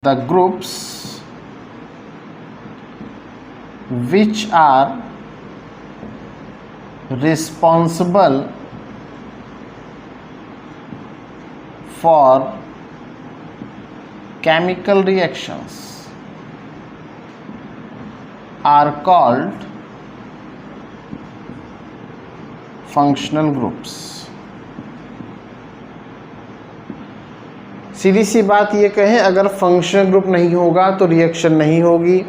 the groups which are responsible for chemical reactions are called functional groups। सीधी सी बात ये कहें, अगर फंक्शनल ग्रुप नहीं होगा तो रिएक्शन नहीं होगी।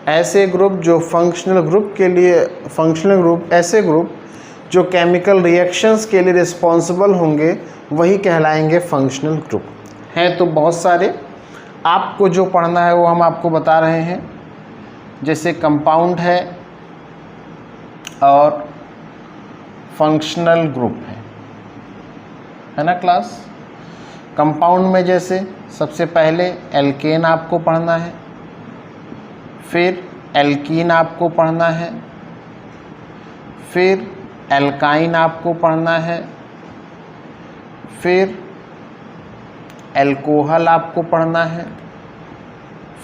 ऐसे ग्रुप जो फंक्शनल ग्रुप के लिए ऐसे ग्रुप जो केमिकल रिएक्शंस के लिए रिस्पॉन्सिबल होंगे वही कहलाएंगे फंक्शनल ग्रुप। हैं तो बहुत सारे, आपको जो पढ़ना है वो हम आपको बता रहे हैं। जैसे कंपाउंड है और फंक्शनल ग्रुप है ना क्लास। कंपाउंड में जैसे सबसे पहले एल्केन आपको पढ़ना है, फिर एल्कीन आपको पढ़ना है, फिर एल्काइन आपको पढ़ना है, फिर एल्कोहल आपको पढ़ना है,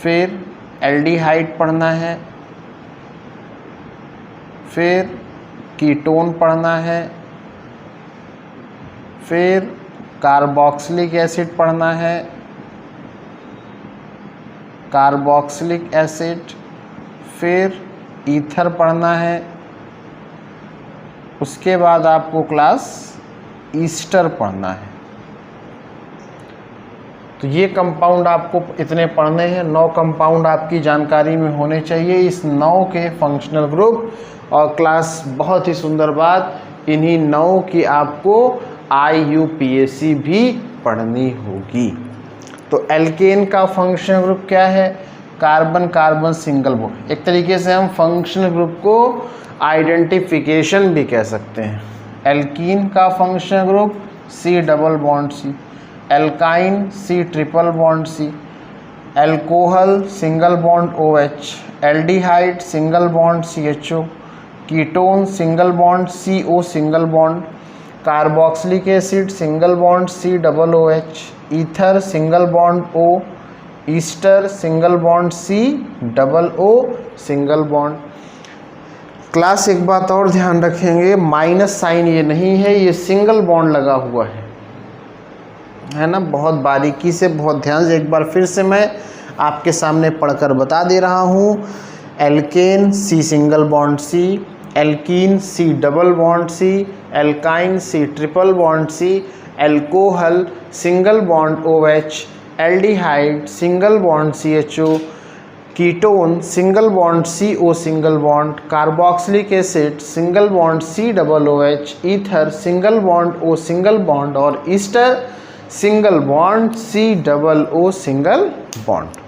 फिर एल्डिहाइड पढ़ना है, फिर कीटोन पढ़ना है, फिर कार्बोक्सिलिक एसिड पढ़ना है, कार्बोक्सिलिक एसिड, फिर ईथर पढ़ना है। उसके बाद आपको क्लास ईस्टर पढ़ना है। तो ये कंपाउंड आपको इतने पढ़ने हैं। 9 कंपाउंड आपकी जानकारी में होने चाहिए, इस 9 के फंक्शनल ग्रुप। और क्लास बहुत ही सुंदर बात, इन्हीं 9 की आपको IUPAC भी पढ़नी होगी। तो एल्केन का फंक्शनल ग्रुप क्या है? Carbon carbon single bond. एक तरीके से हम फंक्शनल ग्रुप को आइडेंटिफिकेशन भी कह सकते हैं। एल्कीन का functional group C double bond C, alkyne C triple bond C, alcohol single bond OH, aldehyde single bond CHO, ketone single bond CO single bond, carboxylic acid single bond C double OH, ether single bond O, Easter single bond C double O single bond. Class एक बात और ध्यान रखेंगे, minus sign ये नहीं है, ये single bond लगा हुआ है ना। बहुत बारीकी से, बहुत ध्यान से एक बार फिर से मैं आपके सामने पढ़कर बता दे रहा हूँ। Alkane C single bond C, alkene C double bond C, alkyne C triple bond C, alcohol single bond OH, aldehyde single bond CHO, ketone single bond CO single bond, carboxylic acid single bond C double OH, ether single bond O single bond और ester single bond C double O single bond.